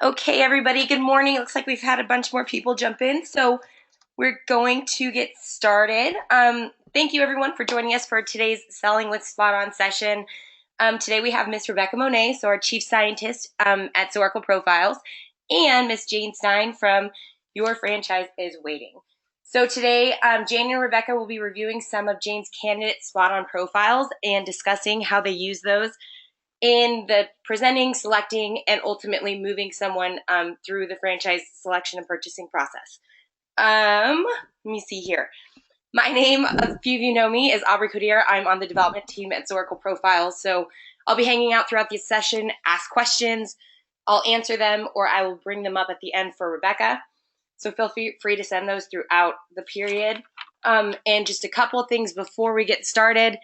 Okay, everybody, good morning. It looks like we've had a bunch more people jump in, so we're going to get started. Thank you, everyone, for joining us for today's Selling with SpotOn session. Today we have Miss Rebecca Monet, so our Chief Scientist at Zoracle Profiles, and Miss Jane Stein from Your Franchise is Waiting. So today, Jane and Rebecca will be reviewing some of Jane's candidate SpotOn profiles and discussing how they use those in the presenting, selecting, and ultimately moving someone through the franchise selection and purchasing process. Let me see here. My name, a few of you know me, is Aubrey Coudier. I'm on the development team at Zoracle Profiles, so I'll be hanging out throughout the session, ask questions, I'll answer them, or I will bring them up at the end for Rebecca. So feel free to send those throughout the period. And just a couple of things before we get started.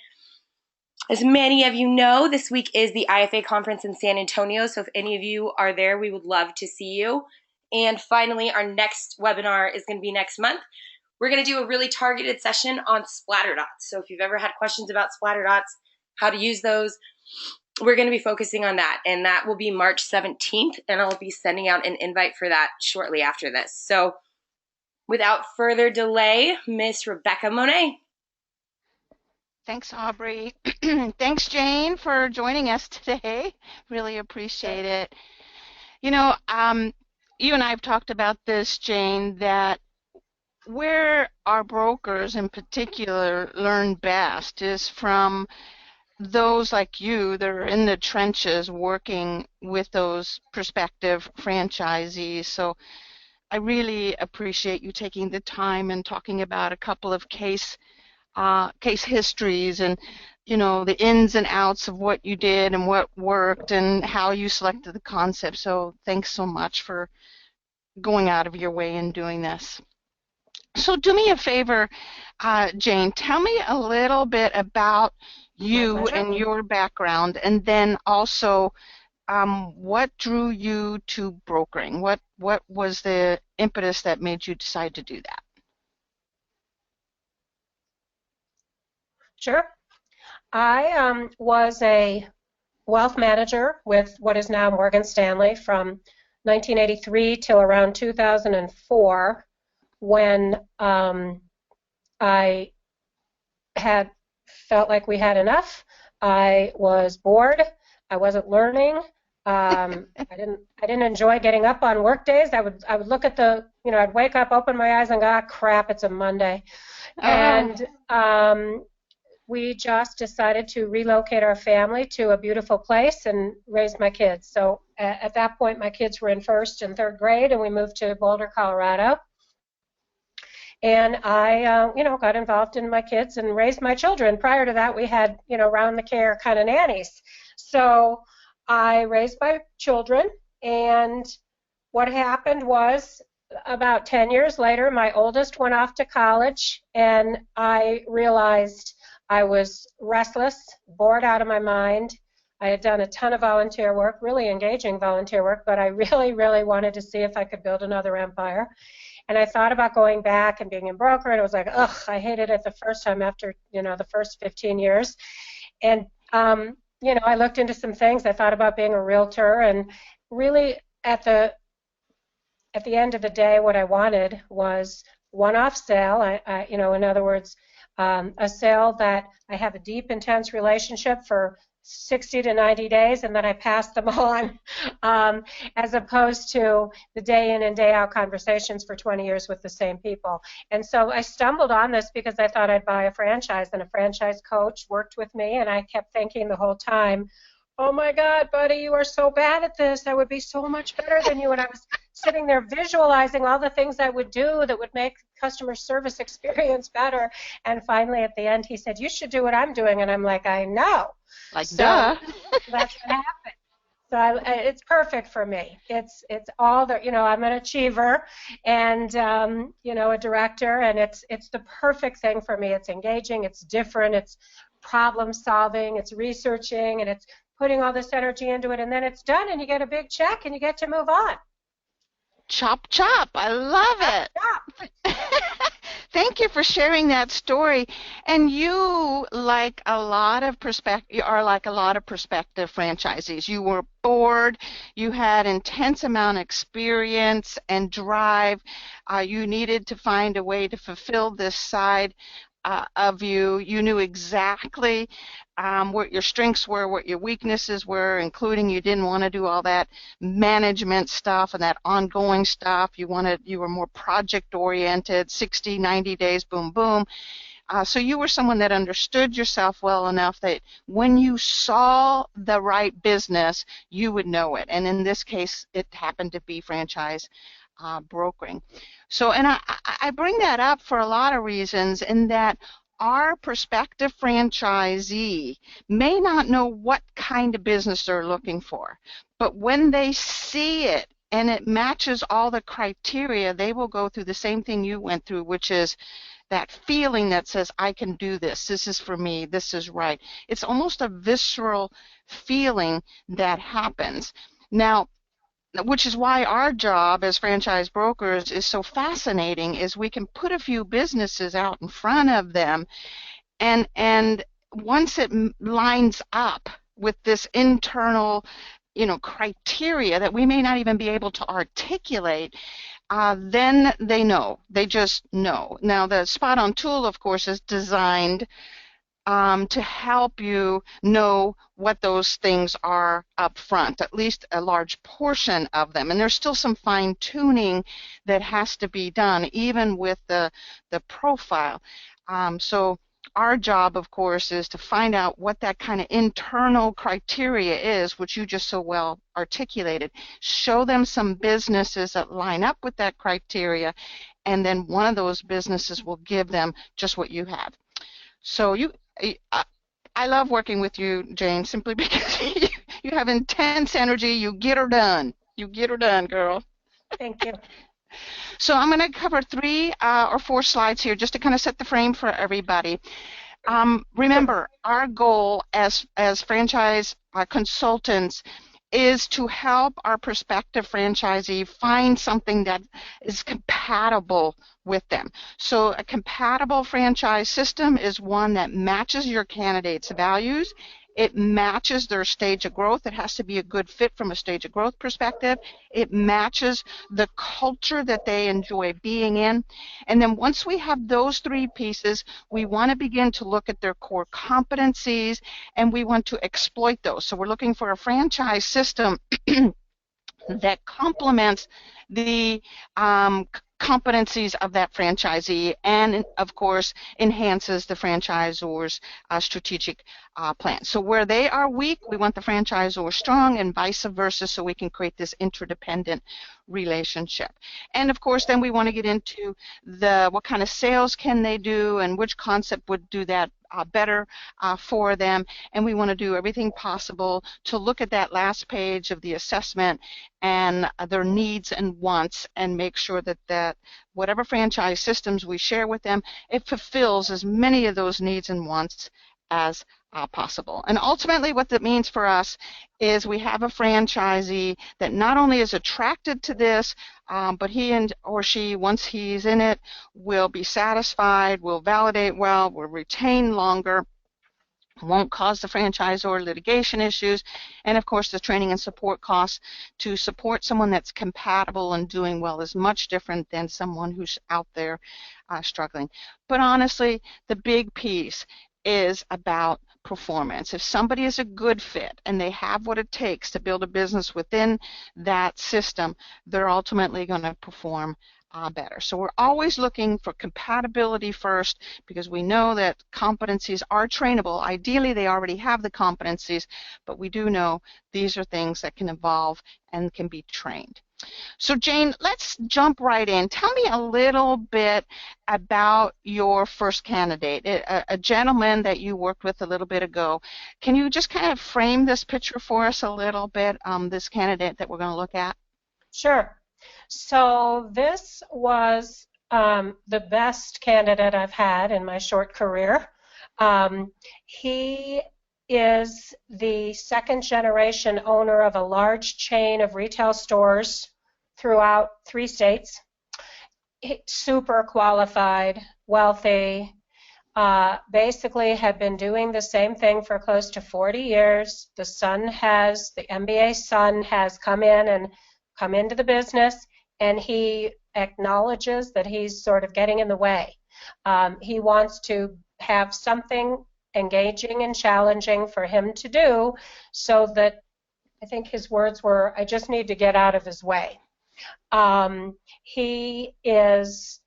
As many of you know, this week is the IFA conference in San Antonio, so if any of you are there, we would love to see you. And finally, our next webinar is going to be next month. We're going to do a really targeted session on splatter dots. So if you've ever had questions about splatter dots, how to use those, we're going to be focusing on that. And that will be March 17th, and I'll be sending out an invite for that shortly after this. So without further delay, Miss Rebecca Monet. Thanks, Aubrey. Thanks, Jane, for joining us today. Really appreciate it. You know, you and I have talked about this, Jane, that where our brokers in particular learn best is from those like you that are in the trenches working with those prospective franchisees. So I really appreciate you taking the time and talking about a couple of case histories and the ins and outs of what you did and what worked and how you selected the concept. So thanks so much for going out of your way and doing this. So do me a favor, Jane, tell me a little bit about you and your background, and then also what drew you to brokering? What was the impetus that made you decide to do that? Sure. I was a wealth manager with what is now Morgan Stanley from 1983 till around 2004, when I had felt like we had enough. I was bored. I wasn't learning. I didn't enjoy getting up on work days. I would look at I'd wake up, open my eyes, and go, ah, crap, it's a Monday. And we just decided to relocate our family to a beautiful place and raise my kids. So at that point, my kids were in first and third grade, and we moved to Boulder, Colorado. And I, got involved in my kids and raised my children. Prior to that, we had, round-the-care kind of nannies. So I raised my children, and what happened was about 10 years later, my oldest went off to college, and I realized I was restless, bored out of my mind. I had done a ton of volunteer work, really engaging volunteer work, but I really, really wanted to see if I could build another empire. And I thought about going back and being a broker, and I was like, ugh, I hated it the first time after, the first 15 years. And, I looked into some things. I thought about being a realtor, and really at the end of the day, what I wanted was one-off sale. In other words, a sale that I have a deep, intense relationship for 60 to 90 days, and then I pass them on, as opposed to the day in and day out conversations for 20 years with the same people. And so I stumbled on this because I thought I'd buy a franchise, and a franchise coach worked with me, and I kept thinking the whole time, oh my God, buddy, you are so bad at this. I would be so much better than you. And I was sitting there visualizing all the things I would do that would make customer service experience better. And finally, at the end, he said, you should do what I'm doing. And I'm like, I know. Like, so duh. That's what happened. So it's perfect for me. It's all the, I'm an achiever and, a director, and it's the perfect thing for me. It's engaging, it's different, it's problem solving, it's researching, and it's putting all this energy into it, and then it's done, and you get a big check, and you get to move on. Chop, chop. I love it. Thank you for sharing that story. And you, like a lot of are like a lot of prospective franchisees. You were bored. You had intense amount of experience and drive. You needed to find a way to fulfill this side of you. You knew exactly what your strengths were, what your weaknesses were, including you didn't want to do all that management stuff and that ongoing stuff. You were more project oriented, 60, 90 days, boom, boom. So you were someone that understood yourself well enough that when you saw the right business, you would know it. And in this case, it happened to be franchise brokering. So, and I bring that up for a lot of reasons, in that our prospective franchisee may not know what kind of business they're looking for, but when they see it and it matches all the criteria, they will go through the same thing you went through, which is that feeling that says, I can do this. This is for me. This is right. It's almost a visceral feeling that happens. Now, which is why our job as franchise brokers is so fascinating, is we can put a few businesses out in front of them, and once it lines up with this internal criteria that we may not even be able to articulate, then they just know. Now the SpotOn tool, of course, is designed to help you know what those things are up front, at least a large portion of them. And there's still some fine tuning that has to be done, even with the profile. So our job, of course, is to find out what that kind of internal criteria is, which you just so well articulated. Show them some businesses that line up with that criteria, and then one of those businesses will give them just what you have. So I love working with you, Jane, simply because you have intense energy. You get her done. You get her done, girl. Thank you. So I'm going to cover 3 or 4 slides here just to kind of set the frame for everybody. Remember, our goal as franchise consultants is to help our prospective franchisee find something that is compatible with them. So a compatible franchise system is one that matches your candidate's values. It matches their stage of growth. It has to be a good fit from a stage of growth perspective. It matches the culture that they enjoy being in. And then once we have those 3 pieces, we want to begin to look at their core competencies, and we want to exploit those. So we're looking for a franchise system that complements the competencies of that franchisee, and of course enhances the franchisor's strategic plan. So where they are weak, we want the franchisor strong, and vice versa, so we can create this interdependent relationship. And of course then we want to get into what kind of sales can they do, and which concept would do that better for them. And we want to do everything possible to look at that last page of the assessment and their needs and wants, and make sure that whatever franchise systems we share with them, it fulfills as many of those needs and wants as possible. And ultimately what that means for us is we have a franchisee that not only is attracted to this, but he or she, once he's in it, will be satisfied, will validate well, will retain longer, won't cause the franchisor litigation issues, and of course the training and support costs to support someone that's compatible and doing well is much different than someone who's out there struggling. But honestly, the big piece is about performance. If somebody is a good fit and they have what it takes to build a business within that system, they're ultimately going to perform better. So we're always looking for compatibility first, because we know that competencies are trainable. Ideally, they already have the competencies, but we do know these are things that can evolve and can be trained. So Jane, let's jump right in. Tell me a little bit about your first candidate, a gentleman that you worked with a little bit ago. Can you just kind of frame this picture for us a little bit, this candidate that we're going to look at? Sure. So this was the best candidate I've had in my short career. He is the second generation owner of a large chain of retail stores throughout 3 states. Super qualified, wealthy, basically had been doing the same thing for close to 40 years. The MBA son has come into the business, and he acknowledges that he's sort of getting in the way. He wants to have something engaging and challenging for him to do, so that, I think his words were, I just need to get out of his way. He is,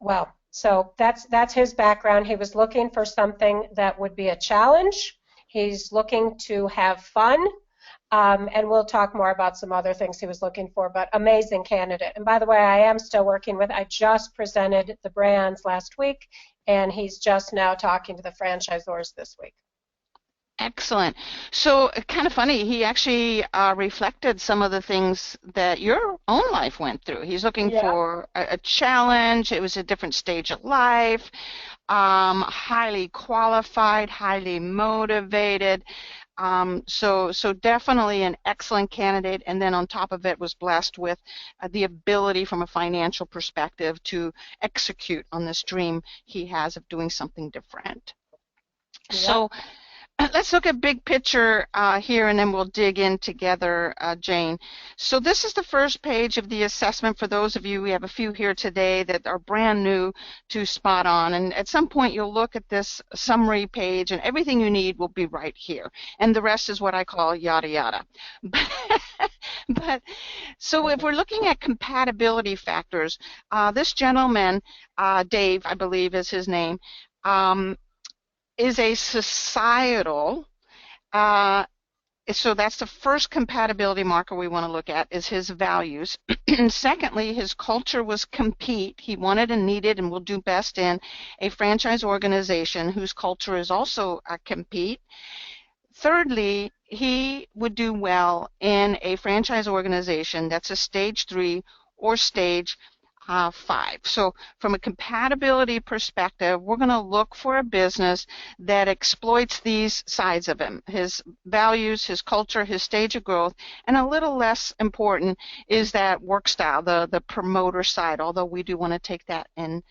well, so that's his background. He was looking for something that would be a challenge. He's looking to have fun. And we'll talk more about some other things he was looking for, but amazing candidate. And by the way, I am still working with, I just presented the brands last week, and he's just now talking to the franchisors this week. Excellent. So kind of funny, he actually reflected some of the things that your own life went through. He's looking for a challenge. It was a different stage of life, highly qualified, highly motivated. So definitely an excellent candidate, and then on top of it was blessed with the ability from a financial perspective to execute on this dream he has of doing something different. Yep. So let's look at big picture here, and then we'll dig in together, Jane. So this is the first page of the assessment for those of you, we have a few here today that are brand new to SpotOn, and at some point you'll look at this summary page, and everything you need will be right here, and the rest is what I call yada yada. But so if we're looking at compatibility factors, this gentleman, Dave, I believe is his name, is a societal, so that's the first compatibility marker we want to look at, is his values. Secondly, his culture was compete. He wanted and needed and will do best in a franchise organization whose culture is also compete. Thirdly, he would do well in a franchise organization that's a stage 3 or stage 5. So from a compatibility perspective, we're going to look for a business that exploits these sides of him, his values, his culture, his stage of growth, and a little less important is that work style, the promoter side, although we do want to take that in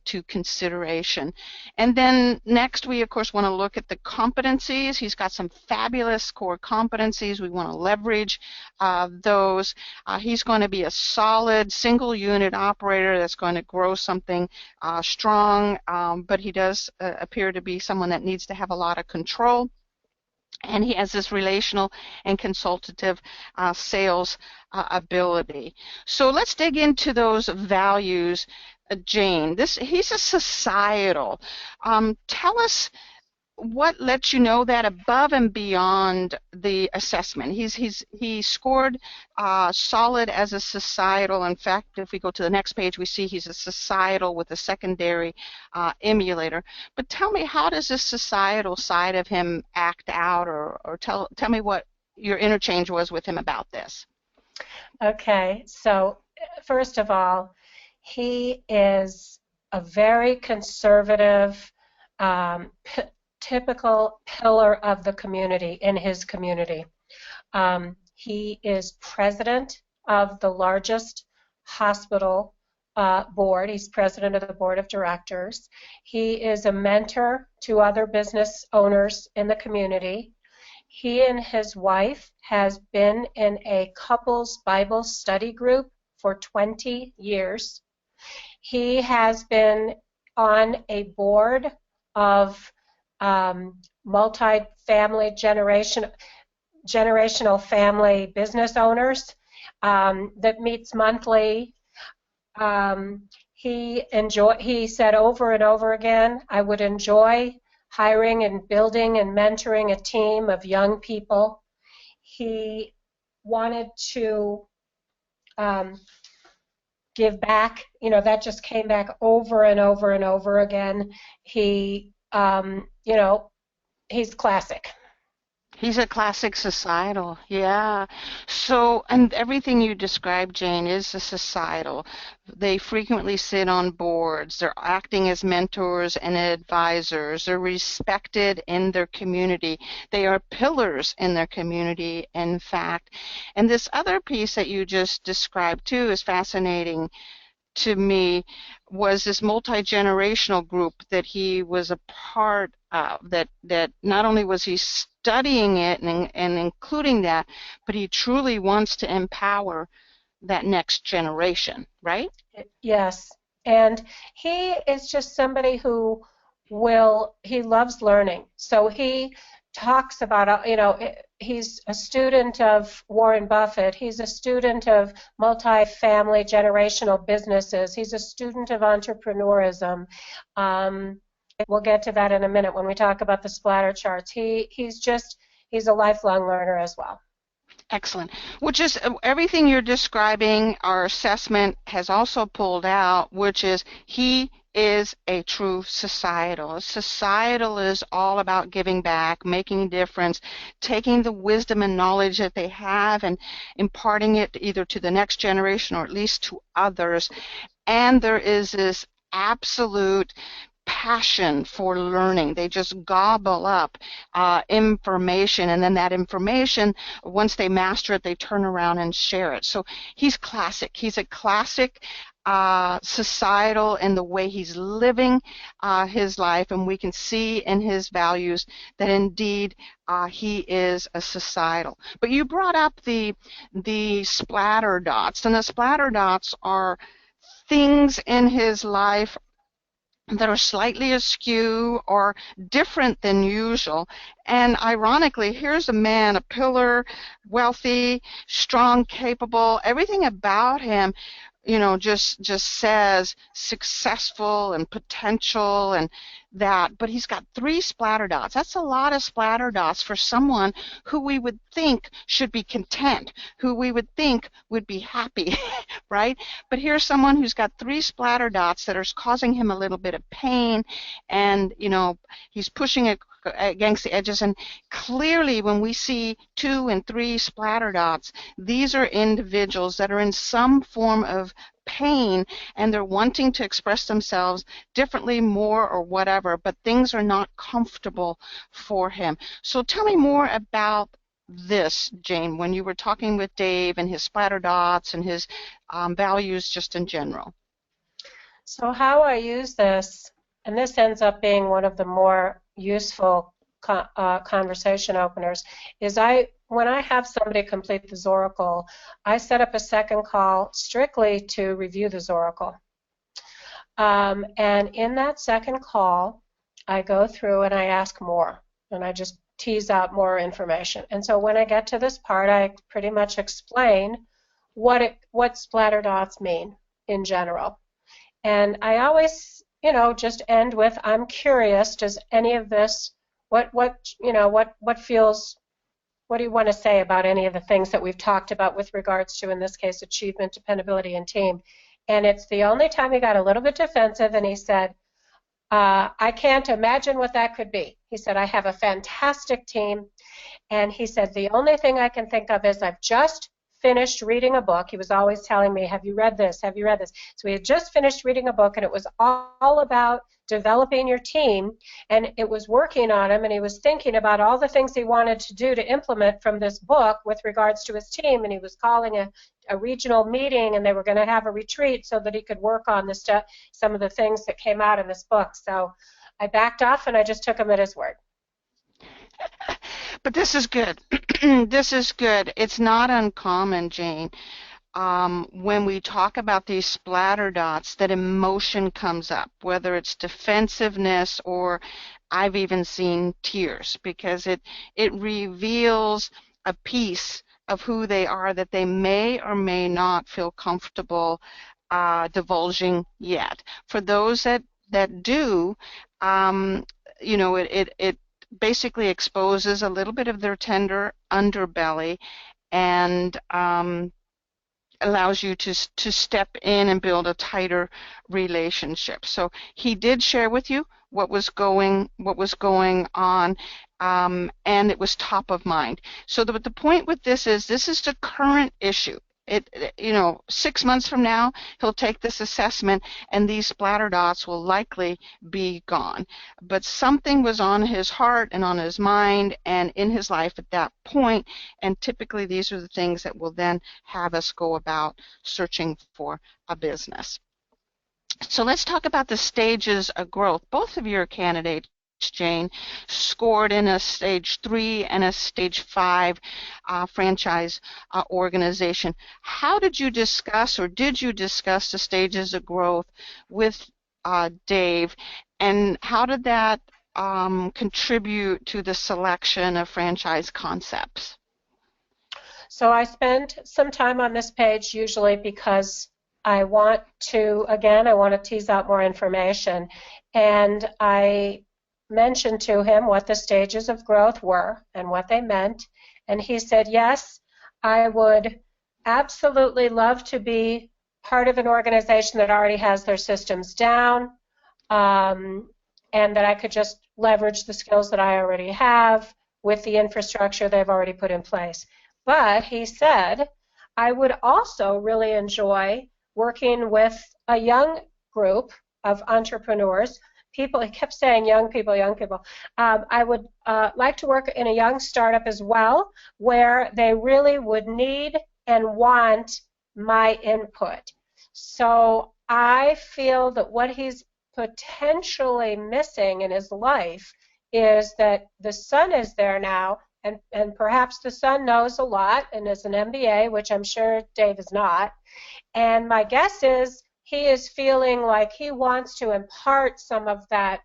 to consideration. And then next we of course want to look at the competencies. He's got some fabulous core competencies. We want to leverage those. He's going to be a solid single unit operator that's going to grow something strong, but he does appear to be someone that needs to have a lot of control. And he has this relational and consultative sales ability. So let's dig into those values, Jane. He's a societal. Tell us what lets you know that above and beyond the assessment. He scored solid as a societal. In fact, if we go to the next page, we see he's a societal with a secondary emulator. But tell me, how does this societal side of him act out, or tell me what your interchange was with him about this. Okay, so first of all, he is a very conservative, typical pillar of the community, in his community. He is president of the largest hospital board. He's president of the board of directors. He is a mentor to other business owners in the community. He and his wife has been in a couples Bible study group for 20 years. He has been on a board of multi-family generational family business owners that meets monthly. He said over and over again, I would enjoy hiring and building and mentoring a team of young people. He wanted to give back. You know, that just came back over and over and over again. He, you know, he's classic. He's a classic societal, yeah. So, and everything you described, Jane, is a societal. They frequently sit on boards. They're acting as mentors and advisors. They're respected in their community. They are pillars in their community, in fact. And this other piece that you just described, too, is fascinating to me, was this multi-generational group that he was a part of, that not only was he studying it and including that, but he truly wants to empower that next generation, right? Yes. And he is just somebody who he loves learning. So he talks about, he's a student of Warren Buffett. He's a student of multi-family generational businesses. He's a student of entrepreneurism. We'll get to that in a minute when we talk about the splatter charts. He's a lifelong learner as well. Excellent. Which is everything you're describing, our assessment has also pulled out, which is he is a true societal. Societal is all about giving back, making a difference, taking the wisdom and knowledge that they have and imparting it either to the next generation or at least to others. And there is this absolute passion for learning. They just gobble up information, and then that information, once they master it, they turn around and share it. So he's classic. He's a classic societal in the way he's living his life, and we can see in his values that indeed he is a societal. But you brought up the splatter dots, and the splatter dots are things in his life that are slightly askew or different than usual. And ironically, here's a man, a pillar, wealthy, strong, capable, everything about him, just says successful and potential and that, but he's got 3 splatter dots. That's a lot of splatter dots for someone who we would think should be content, who we would think would be happy, right? But here's someone who's got 3 splatter dots that are causing him a little bit of pain, and he's pushing it against the edges. And clearly, when we see 2 and 3 splatter dots, these are individuals that are in some form of pain, and they're wanting to express themselves differently, more, or whatever, but things are not comfortable for him. So tell me more about this, Jane, when you were talking with Dave and his splatter dots and his values just in general. So how I use this, and this ends up being one of the more useful conversation openers, is when I have somebody complete the Zoracle, I set up a second call strictly to review the Zoracle. And in that second call, I go through and I ask more, and I just tease out more information. And so when I get to this part, I pretty much explain what splatter dots mean in general. And I always, just end with, I'm curious, does any of this, what do you want to say about any of the things that we've talked about with regards to, in this case, achievement, dependability, and team? And it's the only time he got a little bit defensive, and he said, I can't imagine what that could be. He said, I have a fantastic team. And he said, the only thing I can think of is I've just finished reading a book. He was always telling me, have you read this? Have you read this? So he had just finished reading a book, and it was all about developing your team, and it was working on him, and he was thinking about all the things he wanted to do to implement from this book with regards to his team, and he was calling a regional meeting, and they were going to have a retreat so that he could work on some of the things that came out in this book. So I backed off, and I just took him at his word. But this is good. This is good. It's not uncommon, Jane, when we talk about these splatter dots, that emotion comes up, whether it's defensiveness or I've even seen tears, because it reveals a piece of who they are that they may or may not feel comfortable divulging yet. For those that do, it basically exposes a little bit of their tender underbelly and allows you to step in and build a tighter relationship. So he did share with you what was going on, and it was top of mind. So the point with this is the current issue. 6 months from now, he'll take this assessment and these splatter dots will likely be gone. But something was on his heart and on his mind and in his life at that point, and typically these are the things that will then have us go about searching for a business. So let's talk about the stages of growth. Both of your candidates, Jane, scored in a stage 3 and a stage 5 franchise organization. How did you discuss, or did you discuss, the stages of growth with Dave, and how did that contribute to the selection of franchise concepts? So I spend some time on this page usually because I want to tease out more information, and I mentioned to him what the stages of growth were and what they meant, and he said, yes, I would absolutely love to be part of an organization that already has their systems down, and that I could just leverage the skills that I already have with the infrastructure they've already put in place. But he said, I would also really enjoy working with a young group of entrepreneurs. People, he kept saying young people, young people. I would like to work in a young startup as well, where they really would need and want my input. So I feel that what he's potentially missing in his life is that the son is there now, and perhaps the son knows a lot and is an MBA, which I'm sure Dave is not. And my guess is he is feeling like he wants to impart some of that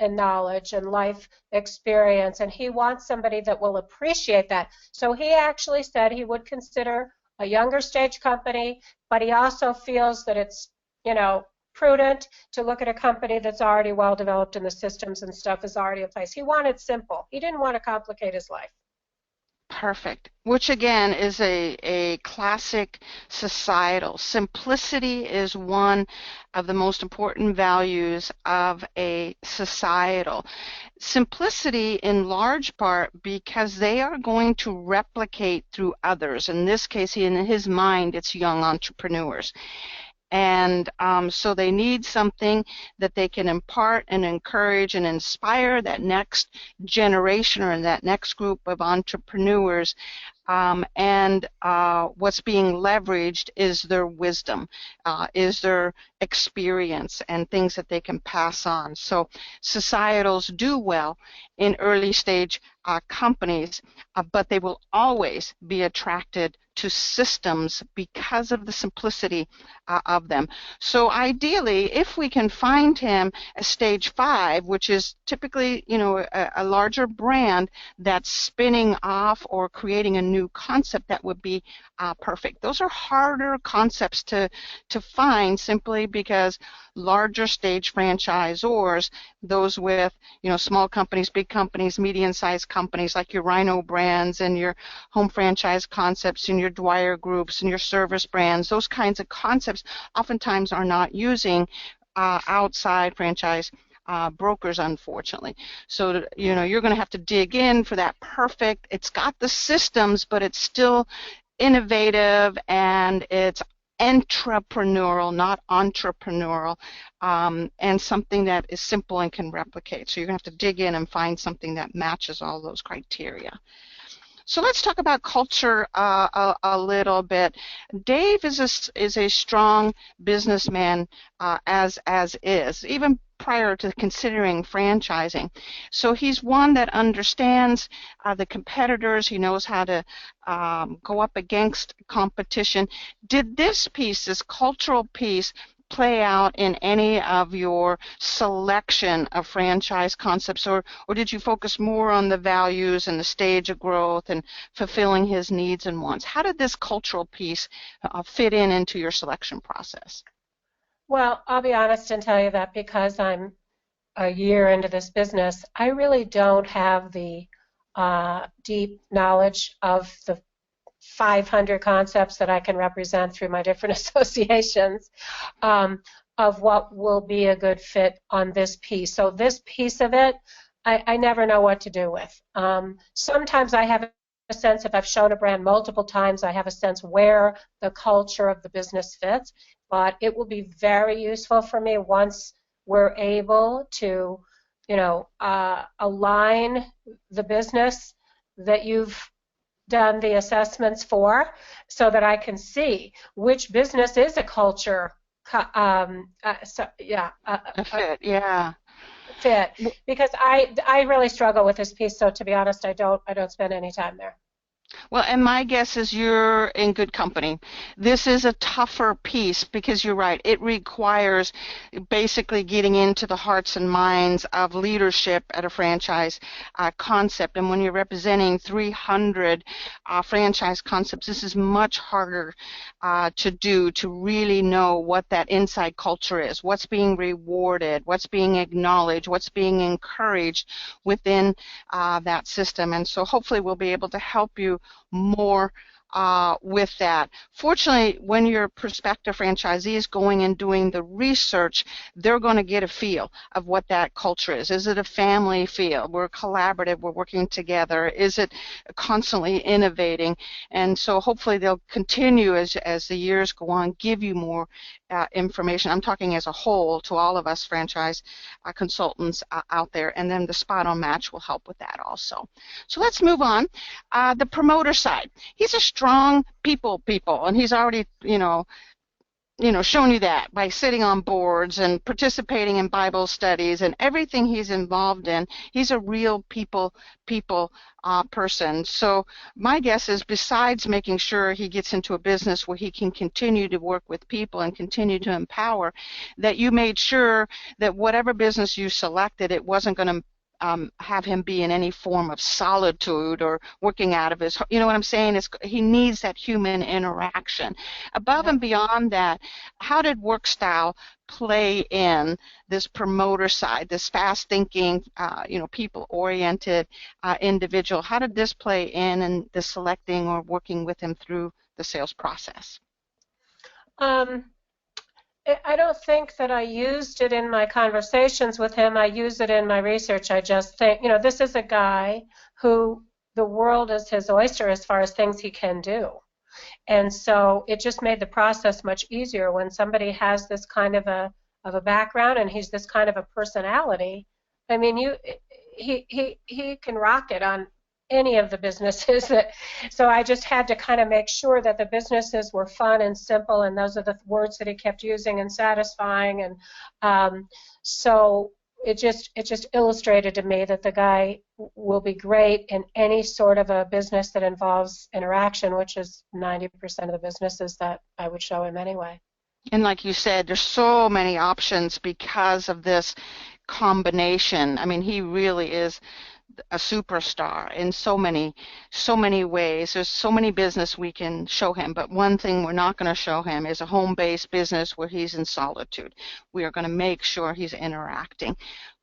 knowledge and life experience, and he wants somebody that will appreciate that. So he actually said he would consider a younger stage company, but he also feels that it's, prudent to look at a company that's already well developed and the systems and stuff is already in place. He wanted simple. He didn't want to complicate his life. Perfect. Which again is a classic societal. Simplicity is one of the most important values of a societal. Simplicity in large part because they are going to replicate through others. In this case, in his mind, it's young entrepreneurs. And so they need something that they can impart and encourage and inspire that next generation or that next group of entrepreneurs. And what's being leveraged is their wisdom, is their experience, and things that they can pass on. So societals do well in early stage companies, but they will always be attracted to systems because of the simplicity of them. So ideally, if we can find him a stage 5, which is typically, a larger brand that's spinning off or creating a new concept, that would be perfect. Those are harder concepts to find simply because larger stage franchisors, those with, small companies, big companies, medium-sized companies like your Rhino brands and your home franchise concepts and your Dwyer groups and your service brands, those kinds of concepts oftentimes are not using outside franchise brokers, unfortunately. So, you're going to have to dig in for that perfect. It's got the systems, but it's still innovative and it's entrepreneurial, not entrepreneurial, and something that is simple and can replicate. So you're going to have to dig in and find something that matches all those criteria. So let's talk about culture a little bit. Dave is a strong businessman as is, even prior to considering franchising. So he's one that understands the competitors. He knows how to go up against competition. Did this cultural piece, play out in any of your selection of franchise concepts, or did you focus more on the values and the stage of growth and fulfilling his needs and wants? How did this cultural piece fit into your selection process? Well, I'll be honest and tell you that because I'm a year into this business, I really don't have the deep knowledge of the 500 concepts that I can represent through my different associations of what will be a good fit on this piece. So this piece of it, I never know what to do with. Sometimes I have a sense, if I've shown a brand multiple times, I have a sense where the culture of the business fits, but it will be very useful for me once we're able to, align the business that you've done the assessments for, so that I can see which business is a culture A fit, yeah. fit, because I really struggle with this piece. So to be honest, I don't spend any time there. Well, and my guess is you're in good company. This is a tougher piece because you're right. It requires basically getting into the hearts and minds of leadership at a franchise concept. And when you're representing 300 franchise concepts, this is much harder to do, to really know what that inside culture is, what's being rewarded, what's being acknowledged, what's being encouraged within that system. And so hopefully we'll be able to help you more with that. Fortunately, when your prospective franchisee is going and doing the research, they're going to get a feel of what that culture is. Is it a family feel? We're collaborative, we're working together. Is it constantly innovating? And so hopefully they'll continue as the years go on, give you more information. I'm talking as a whole to all of us franchise consultants out there, and then the SpotOn match will help with that also. So let's move on. The promoter side. He's a strong people, and he's already, shown you that by sitting on boards and participating in Bible studies and everything he's involved in. He's a real people person. So my guess is, besides making sure he gets into a business where he can continue to work with people and continue to empower, that you made sure that whatever business you selected, it wasn't going to have him be in any form of solitude or working out of his, you know what I'm saying? He needs that human interaction. Above and beyond that, how did work style play in this promoter side, this fast thinking, people-oriented individual? How did this play in the selecting or working with him through the sales process? I don't think that I used it in my conversations with him. I used it in my research. I just think, this is a guy who the world is his oyster as far as things he can do. And so it just made the process much easier when somebody has this kind of a background and he's this kind of a personality. I mean, he can rock it on any of the businesses. So I just had to kind of make sure that the businesses were fun and simple, and those are the words that he kept using, and satisfying. And so it just illustrated to me that the guy will be great in any sort of a business that involves interaction, which is 90% of the businesses that I would show him anyway. And like you said, there's so many options because of this combination. I mean, he really is a superstar in so many ways. There's so many business we can show him, but one thing we're not going to show him is a home-based business where he's in solitude. We are going to make sure he's interacting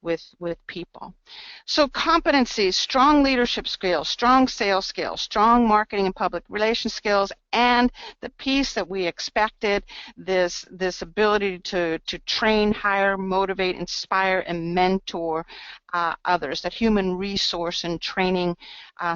with people. So competencies: strong leadership skills, strong sales skills, strong marketing and public relations skills, and the piece that we expected, this ability to train, hire, motivate, inspire, and mentor others, that human resource and training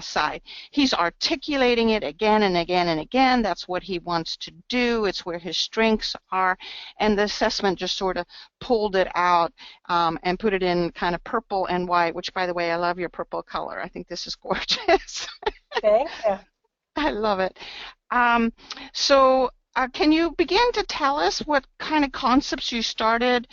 side. He's articulating it again and again and again. That's what he wants to do. It's where his strengths are, and the assessment just sort of pulled it out and put it in kind of purple and white, which, by the way, I love your purple color. I think this is gorgeous. Thank you. I love it. Can you begin to tell us what kind of concepts you started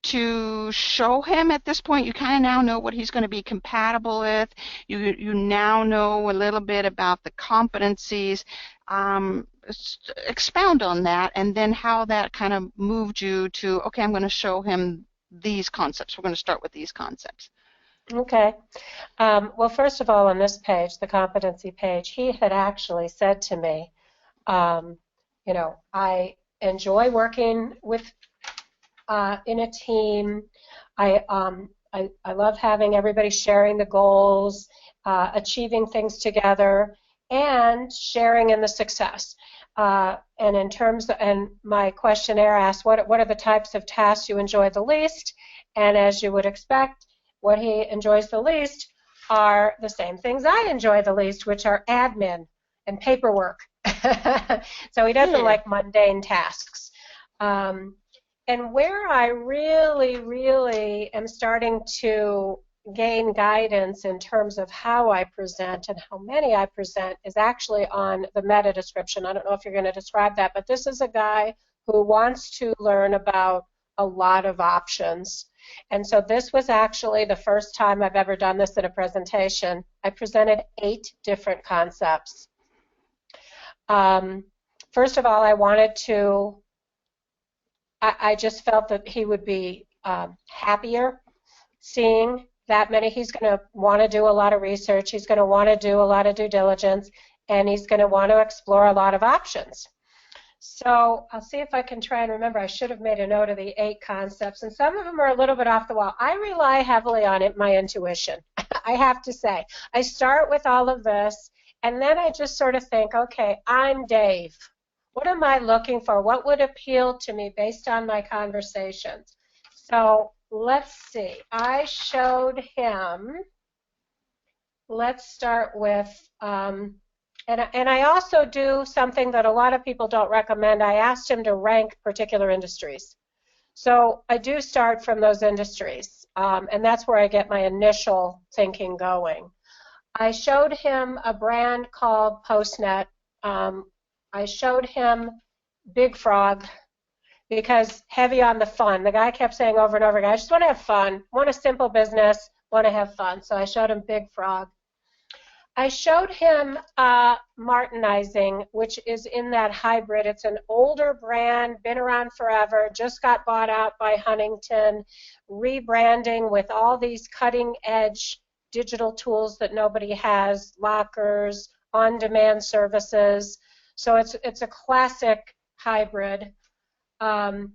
to show him at this point? You kind of now know what he's going to be compatible with. You now know a little bit about the competencies. Expound on that, and then how that kind of moved you to, okay, I'm going to show him these concepts. We're going to start with these concepts. Okay. Well, first of all, on this page, the competency page, he had actually said to me, I enjoy working with in a team. I love having everybody sharing the goals, achieving things together, and sharing in the success. And in terms of, and my questionnaire asked, what are the types of tasks you enjoy the least? And as you would expect, what he enjoys the least are the same things I enjoy the least, which are admin and paperwork. So he doesn't like mundane tasks. And where I really, really am starting to gain guidance in terms of how I present and how many I present is actually on the meta description. I don't know if you're going to describe that, but this is a guy who wants to learn about a lot of options. And so this was actually the first time I've ever done this in a presentation. I presented 8 different concepts. First of all, I just felt that he would be happier seeing that many. He's going to want to do a lot of research. He's going to want to do a lot of due diligence, and he's going to want to explore a lot of options. So I'll see if I can try and remember. I should have made a note of the 8 concepts, and some of them are a little bit off the wall. I rely heavily on my intuition, I have to say. I start with all of this, and then I just sort of think, okay, I'm Dave. What am I looking for? What would appeal to me based on my conversations? So let's see. I showed him, let's start with, and I also do something that a lot of people don't recommend. I asked him to rank particular industries. So I do start from those industries, and that's where I get my initial thinking going. I showed him a brand called Postnet. I showed him Big Frog because heavy on the fun. The guy kept saying over and over again, I just want to have fun, want a simple business, want to have fun. So I showed him Big Frog. I showed him Martinizing, which is in that hybrid. It's an older brand, been around forever, just got bought out by Huntington, rebranding with all these cutting-edge digital tools that nobody has, lockers, on-demand services. So it's a classic hybrid. And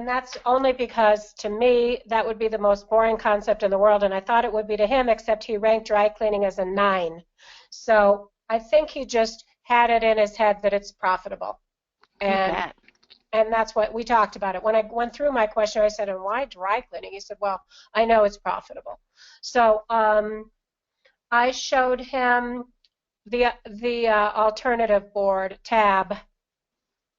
that's only because, to me, that would be the most boring concept in the world, and I thought it would be to him, except he ranked dry cleaning as a 9. So I think he just had it in his head that it's profitable. And that's what we talked about it. When I went through my question, I said, and why dry cleaning? He said, well, I know it's profitable. So I showed him the alternative board, tab.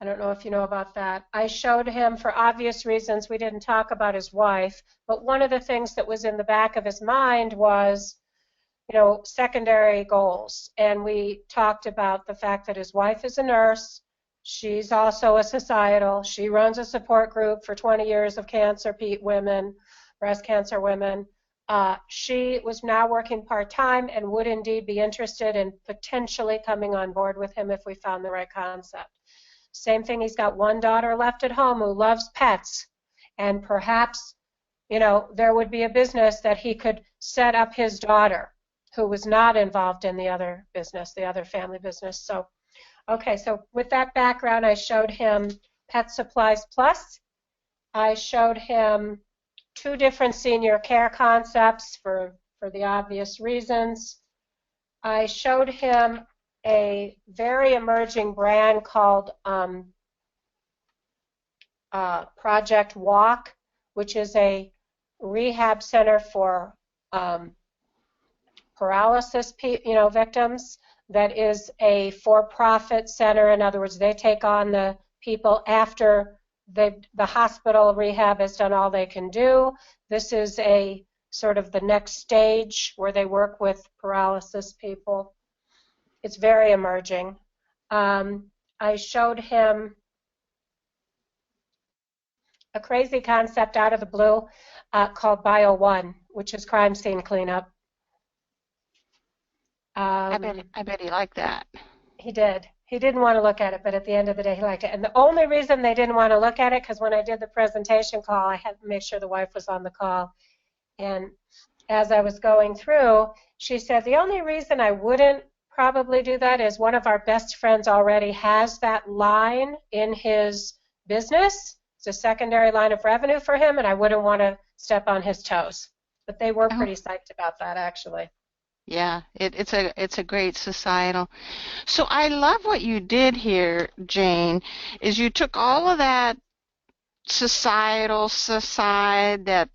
I don't know if you know about that. I showed him, for obvious reasons, we didn't talk about his wife, but one of the things that was in the back of his mind was, secondary goals. And we talked about the fact that his wife is a nurse. She's also a societal. She runs a support group for 20 years of cancer women, breast cancer women. She was now working part-time and would indeed be interested in potentially coming on board with him if we found the right concept. Same thing, he's got one daughter left at home who loves pets, and perhaps, there would be a business that he could set up his daughter who was not involved in the other business, the other family business. So, okay, so with that background, I showed him Pet Supplies Plus. I showed him 2 different senior care concepts for the obvious reasons. I showed him a very emerging brand called Project Walk, which is a rehab center for paralysis victims. That is a for-profit center. In other words, they take on the people after the hospital rehab has done all they can do. This is a sort of the next stage where they work with paralysis people. It's very emerging. I showed him a crazy concept out of the blue called Bio One, which is crime scene cleanup. I bet he liked that. He did. He didn't want to look at it, but at the end of the day, he liked it. And the only reason they didn't want to look at it, because when I did the presentation call, I had to make sure the wife was on the call. And as I was going through, she said, the only reason I wouldn't probably do that is one of our best friends already has that line in his business. It's a secondary line of revenue for him, and I wouldn't want to step on his toes. But they were pretty psyched about that, actually. Yeah, it's a great societal. So I love what you did here, Jane, is you took all of that societal side, that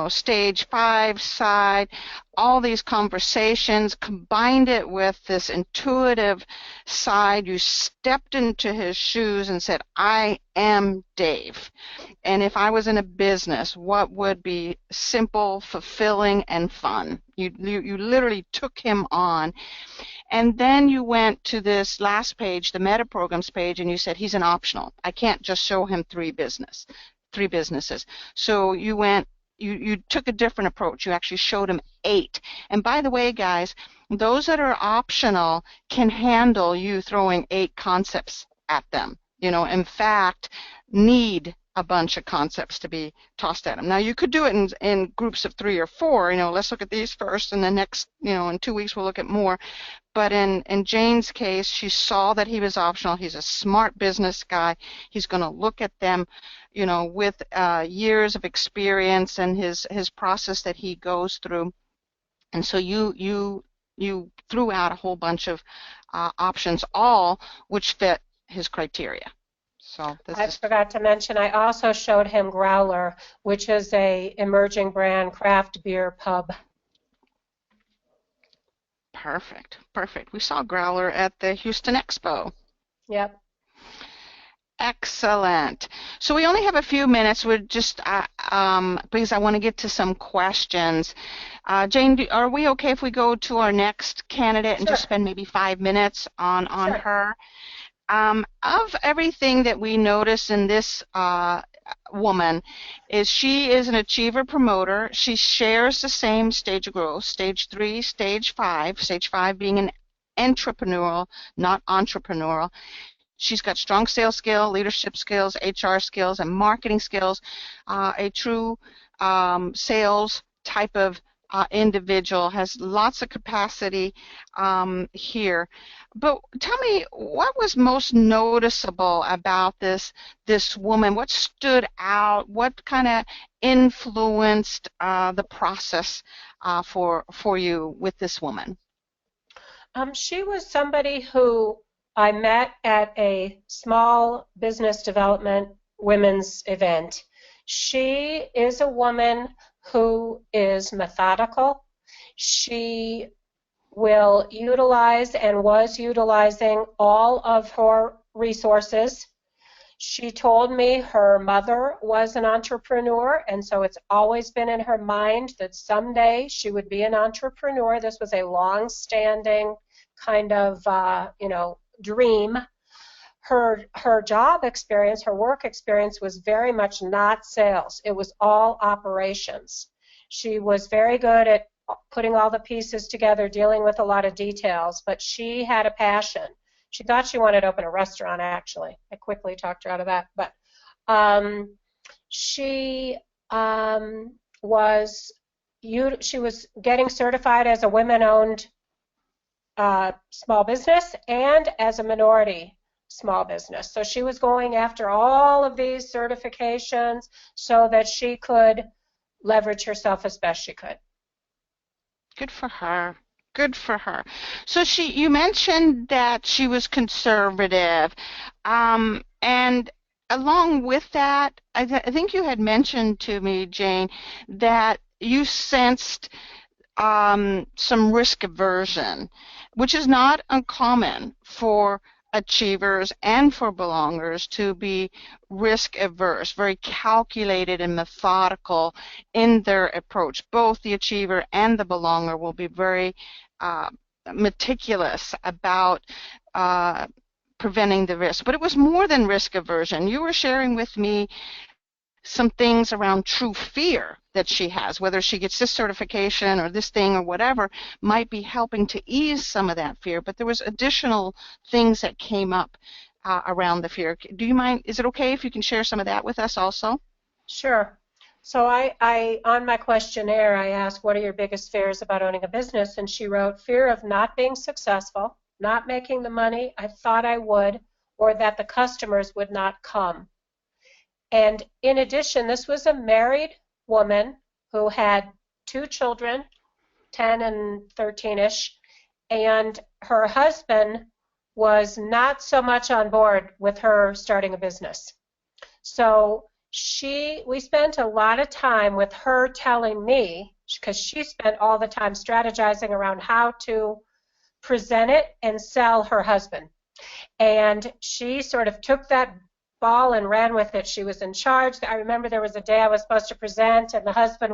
stage 5 side, all these conversations, combined it with this intuitive side. You stepped into his shoes and said, I am Dave. And if I was in a business, what would be simple, fulfilling, and fun? You literally took him on. And then you went to this last page, the meta programs page, and you said, he's an optional. I can't just show him three businesses. So you took a different approach. You actually showed him 8. And by the way, guys, those that are optional can handle you throwing 8 concepts at them. In fact, need a bunch of concepts to be tossed at them. Now, you could do it in groups of 3 or 4. Let's look at these first, and the next, in 2 weeks, we'll look at more. But in Jane's case, she saw that he was optional. He's a smart business guy. He's going to look at them, with years of experience and his process that he goes through. And so you threw out a whole bunch of options, all which fit his criteria. So I forgot to mention, I also showed him Growler, which is a emerging brand craft beer pub. Perfect. We saw Growler at the Houston Expo. Yep. Excellent. So we only have a few minutes. We're just because I want to get to some questions. Jane, are we okay if we go to our next candidate and just spend maybe 5 minutes on her? Of everything that we notice in this woman, she is an achiever promoter. She shares the same stage of growth, stage 3, stage 5 being an entrepreneurial, not entrepreneurial. She's got strong sales skill, leadership skills, HR skills, and marketing skills, a true sales type of individual, has lots of capacity here. But tell me, what was most noticeable about this woman? What stood out? What kind of influenced the process for you with this woman? She was somebody who I met at a small business development women's event. She is a woman who is methodical. She will utilize and was utilizing all of her resources. She told me her mother was an entrepreneur, and so it's always been in her mind that someday she would be an entrepreneur. This was a long-standing kind of, dream. Her job experience, her work experience was very much not sales. It was all operations. She was very good at putting all the pieces together, dealing with a lot of details, but she had a passion. She thought she wanted to open a restaurant, actually. I quickly talked her out of that. But she was getting certified as a women-owned small business and as a minority small business. So she was going after all of these certifications so that she could leverage herself as best she could. Good for her. So you mentioned that she was conservative, and along with that, I think you had mentioned to me, Jane, that you sensed some risk aversion, which is not uncommon for achievers and for belongers to be risk averse, very calculated and methodical in their approach. Both the achiever and the belonger will be very meticulous about preventing the risk. But it was more than risk aversion. You were sharing with me some things around true fear that she has, whether she gets this certification or this thing or whatever, might be helping to ease some of that fear. But there was additional things that came up around the fear. Do you mind, is it okay if you can share some of that with us also? Sure. So I on my questionnaire, I asked, what are your biggest fears about owning a business? And she wrote, fear of not being successful, not making the money I thought I would, or that the customers would not come. And in addition, this was a married woman who had 2 children, 10 and 13-ish, and her husband was not so much on board with her starting a business. So we spent a lot of time with her telling me, because she spent all the time strategizing around how to present it and sell her husband. And she sort of took that ball and ran with it. She was in charge. I remember there was a day I was supposed to present, and the husband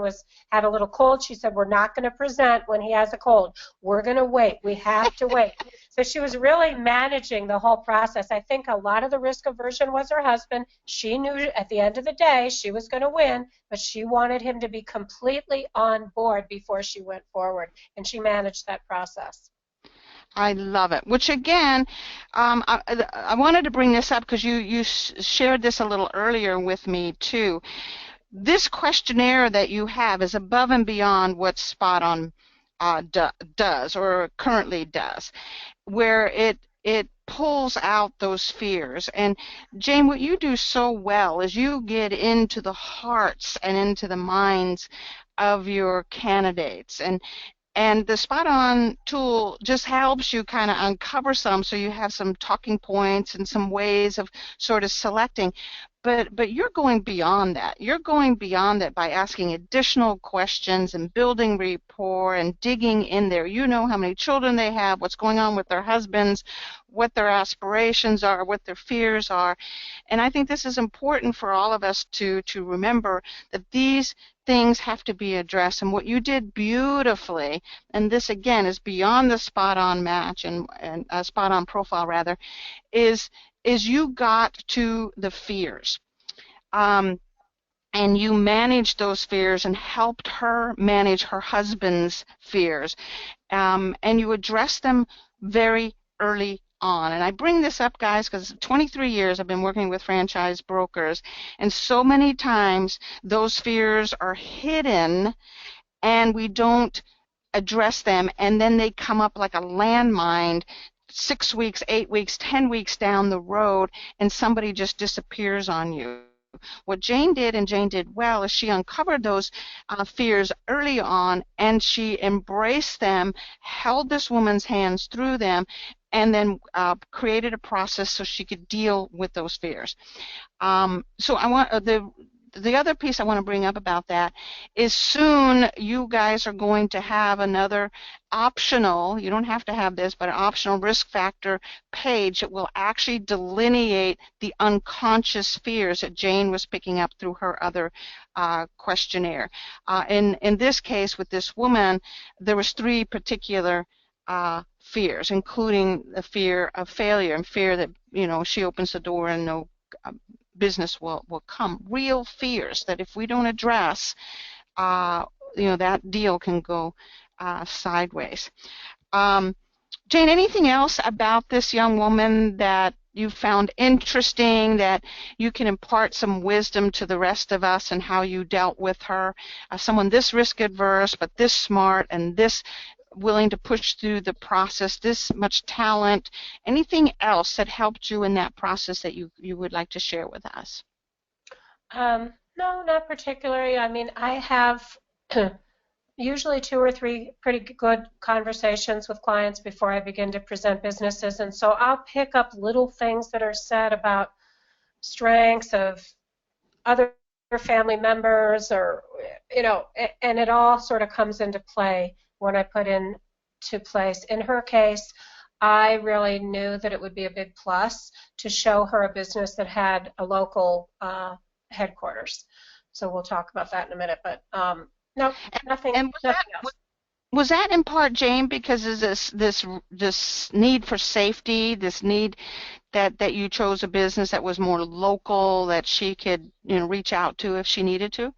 had a little cold. She said, we're not going to present when he has a cold. We're going to wait. We have to wait. So she was really managing the whole process. I think a lot of the risk aversion was her husband. She knew at the end of the day she was going to win, but she wanted him to be completely on board before she went forward, and she managed that process. I love it. Which again, I wanted to bring this up because you shared this a little earlier with me too. This questionnaire that you have is above and beyond what SpotOn does or currently does, where it pulls out those fears. And Jane, what you do so well is you get into the hearts and into the minds of your candidates, and the SpotOn tool just helps you kind of uncover some, so you have some talking points and some ways of sort of selecting. But you're going beyond that. You're going beyond that by asking additional questions and building rapport and digging in there. You know how many children they have, what's going on with their husbands, what their aspirations are, what their fears are. And I think this is important for all of us to remember that these things have to be addressed. And what you did beautifully, and this again is beyond the SpotOn match and SpotOn profile rather, is you got to the fears. And you managed those fears and helped her manage her husband's fears. And you addressed them very early on. And I bring this up, guys, because 23 years I've been working with franchise brokers, and so many times those fears are hidden and we don't address them, and then they come up like a landmine 6 weeks, 8 weeks, 10 weeks down the road, and somebody just disappears on you. What Jane did, and Jane did well, is she uncovered those fears early on, and she embraced them, held this woman's hands through them, and then created a process so she could deal with those fears. So I want the other piece I want to bring up about that is soon you guys are going to have another optional, you don't have to have this, but an optional risk factor page that will actually delineate the unconscious fears that Jane was picking up through her other questionnaire. In this case with this woman, there was 3 particular fears, including the fear of failure and fear that, you know, she opens the door and no business will come. Real fears that if we don't address, you know, that deal can go sideways. Jane, anything else about this young woman that you found interesting, that you can impart some wisdom to the rest of us and how you dealt with her? Someone this risk adverse, but this smart and this willing to push through the process, this much talent. Anything else that helped you in that process that you would like to share with us? No, not particularly. I mean, I have usually 2 or 3 pretty good conversations with clients before I begin to present businesses, and so I'll pick up little things that are said about strengths of other family members, or, you know, and it all sort of comes into play when I put into place. In her case, I really knew that it would be a big plus to show her a business that had a local headquarters. So we'll talk about that in a minute, but no, nothing, and nothing else. Was that in part, Jane, because of this need for safety, this need that you chose a business that was more local, that she could, you know, reach out to if she needed to?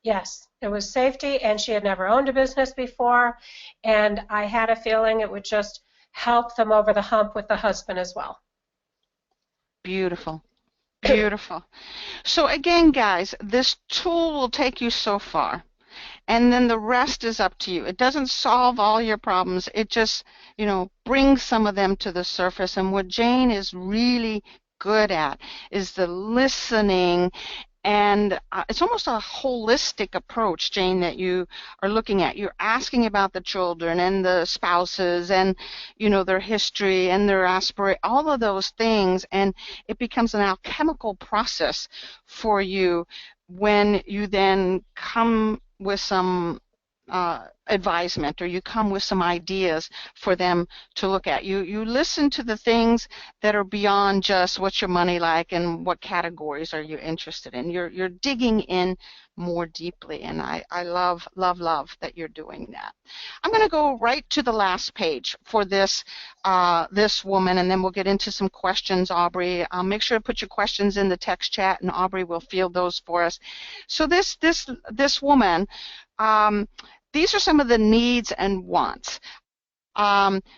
Yes, it was safety, and she had never owned a business before, and I had a feeling it would just help them over the hump with the husband as well. Beautiful. Beautiful. So again, guys, this tool will take you so far, and then the rest is up to you. It doesn't solve all your problems. It just, you know, brings some of them to the surface. And what Jane is really good at is the listening And it's almost a holistic approach, Jane, that you are looking at. You're asking about the children and the spouses and, their history and their aspiration, all of those things. And it becomes an alchemical process for you when you then come with some advisement, or you come with some ideas for them to look at. You listen to the things that are beyond just what's your money like and what categories are you interested in. You're digging in more deeply, and I love that you're doing that. I'm going to go right to the last page for this this woman, and then we'll get into some questions. Aubrey, make sure to put your questions in the text chat, and Aubrey will field those for us. So this woman, these are some of the needs and wants.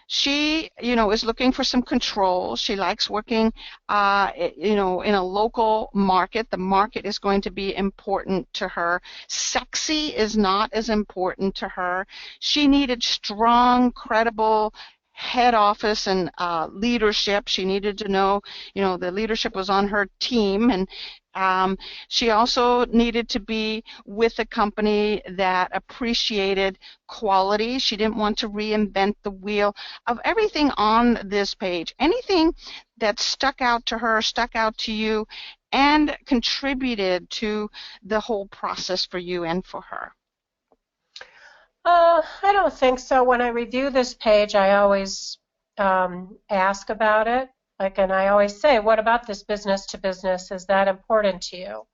She, is looking for some control. She likes working, in a local market. The market is going to be important to her. Sexy is not as important to her. She needed strong, credible head office and leadership. She needed to know, the leadership was on her team, and she also needed to be with a company that appreciated quality. She didn't want to reinvent the wheel. Of everything on this page, anything that stuck out to her, stuck out to you, and contributed to the whole process for you and for her? I don't think so. When I review this page, I always ask about it. And I always say, what about this business to business? Is that important to you?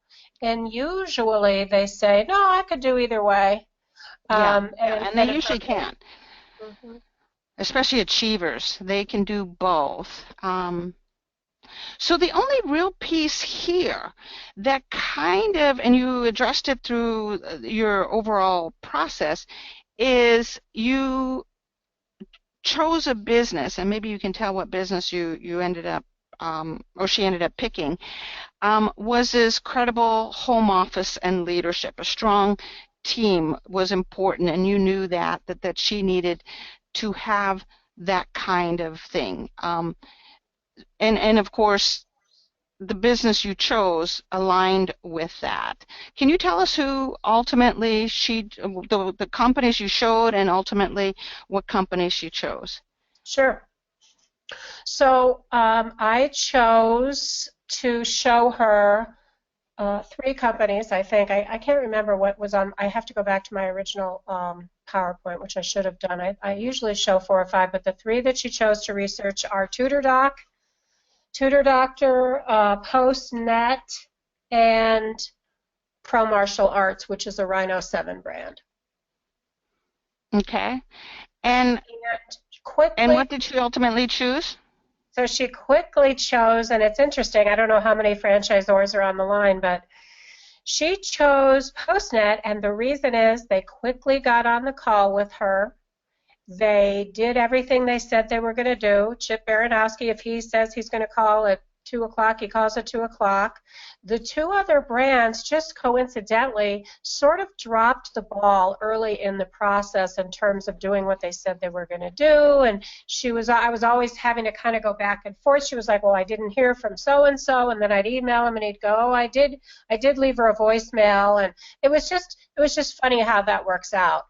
And usually they say, no, I could do either way. And they usually can. Mm-hmm. Especially achievers. They can do both. So the only real piece here that kind of, and you addressed it through your overall process, is you chose a business, and maybe you can tell what business you ended up, or she ended up picking, was this credible home office and leadership. A strong team was important, and you knew that she needed to have that kind of thing. And of course, the business you chose aligned with that. Can you tell us who ultimately the companies you showed, and ultimately what companies she chose? Sure. So I chose to show her 3 companies, I think. I can't remember what was on. I have to go back to my original PowerPoint, which I should have done. I usually show 4 or 5, but the 3 that she chose to research are TutorDoc, TutorDoctor, PostNet, and Pro Martial Arts, which is a Rhino 7 brand. Okay. And what did she ultimately choose? So she quickly chose, and it's interesting, I don't know how many franchisors are on the line, but she chose PostNet, and the reason is they quickly got on the call with her. They did everything they said they were going to do. Chip Baranowski, if he says he's going to call at 2 o'clock, he calls at 2 o'clock. The 2 other brands just coincidentally sort of dropped the ball early in the process in terms of doing what they said they were going to do. And I was always having to kind of go back and forth. She was like, well, I didn't hear from so-and-so, and then I'd email him and he'd go, oh, I did leave her a voicemail. And it was just funny how that works out.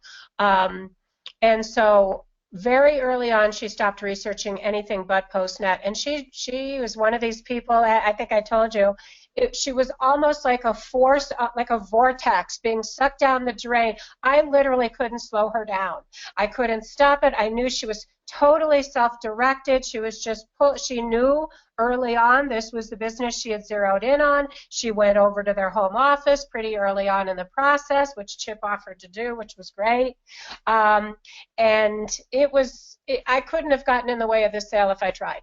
And so very early on, she stopped researching anything but PostNet. And she was one of these people, I think I told you, she was almost like a force, like a vortex being sucked down the drain. I literally couldn't slow her down. I couldn't stop it. I knew she was totally self-directed. She knew early on this was the business she had zeroed in on. She went over to their home office pretty early on in the process, which Chip offered to do, which was great. And I couldn't have gotten in the way of this sale if I tried.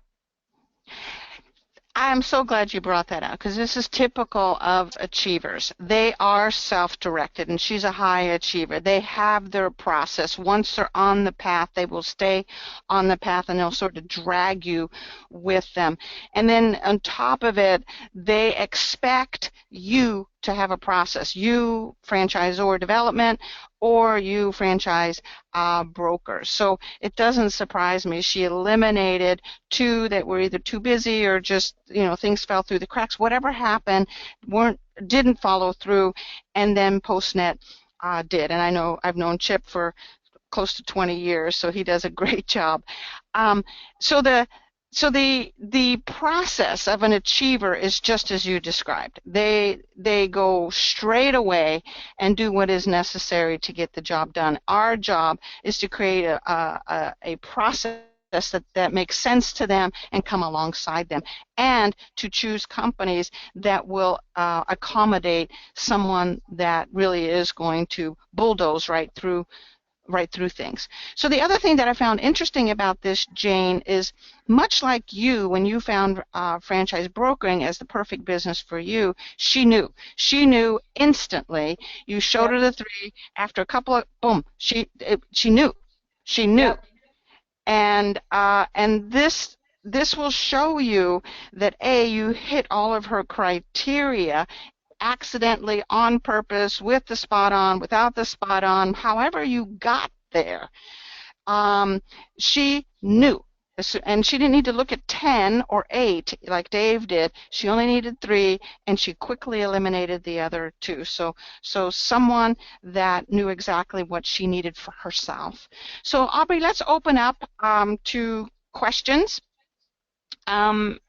I'm so glad you brought that out, because this is typical of achievers. They are self-directed, and she's a high achiever. They have their process. Once they're on the path, they will stay on the path, and they'll sort of drag you with them. And then on top of it, they expect you to have a process. You franchisor development, or you franchise brokers. So it doesn't surprise me. She eliminated two that were either too busy or just, things fell through the cracks. Whatever happened, didn't follow through, and then PostNet did. And I know I've known Chip for close to 20 years, so he does a great job. So the process of an achiever is just as you described. They go straight away and do what is necessary to get the job done. Our job is to create a process that makes sense to them and come alongside them, and to choose companies that will accommodate someone that really is going to bulldoze right through things. So the other thing that I found interesting about this, Jane, is much like you, when you found franchise brokering as the perfect business for you, she knew instantly. You showed her the three. After a couple of boom, she knew. Yep. And this will show you that you hit all of her criteria accidentally, on purpose, with the SpotOn, without the SpotOn, however you got there. She knew, and she didn't need to look at 10 or 8 like Dave did. She only needed 3, and she quickly eliminated the other 2. So someone that knew exactly what she needed for herself. So Aubrey, let's open up to questions. And